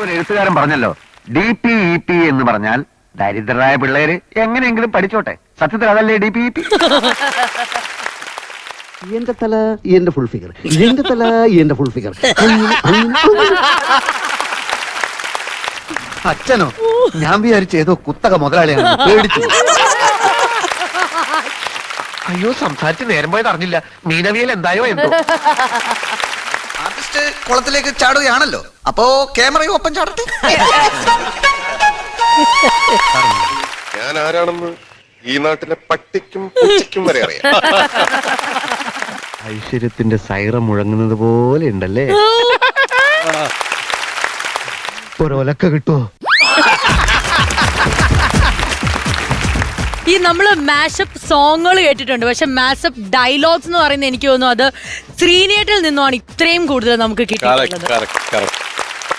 ഒരു എഴുത്തുകാരൻ പറഞ്ഞല്ലോ, DPEP എന്ന് പറഞ്ഞാൽ ദരിദ്രരായ പിള്ളേര് എങ്ങനെയെങ്കിലും പഠിച്ചോട്ടെ. സത്യത്തിൽ അതല്ലേ DPEP? എന്റെ തല എന്റെ ഫുൾ ഫിഗർ, എന്റെ തല എന്റെ ഫുൾ ഫിഗർ. അച്ഛനോ? ഞാൻ വിചാരിച്ചു ഏതോ കുത്തക മുതലാളിയാണ്, പേടിച്ചു. അയ്യോ, സംസാരിച്ച് നേരം പോയത് അറിഞ്ഞില്ല. മീനവിയൽ എന്തായോ എന്തോ. ആർട്ടിസ്റ്റ് കുളത്തിലേക്ക് ചാടുകയാണല്ലോ, അപ്പോ ക്യാമറയും ഒപ്പം ചാടട്ടെ. ഞാൻ ആരാണെന്ന് ഈ നാട്ടിലെ പട്ടിക്കും പൂച്ചയ്ക്കും വരെ അറിയാം. ഐശ്വര്യത്തിന്റെ സൈറം മുഴങ്ങുന്നത് പോലെ ഉണ്ടല്ലേ? ഒരൊലക്ക കിട്ടുമോ? ഈ നമ്മള് മാഷപ്പ് സോങ്ങുകൾ കേട്ടിട്ടുണ്ട്, പക്ഷെ മാഷപ്പ് ഡയലോഗ്സ് എന്ന് പറയുന്നത് എനിക്ക് തോന്നുന്നു അത് ശ്രീനേട്ടിൽ നിന്നുമാണ് ഇത്രയും കൂടുതൽ നമുക്ക് കിട്ടിയിട്ടുള്ളത്.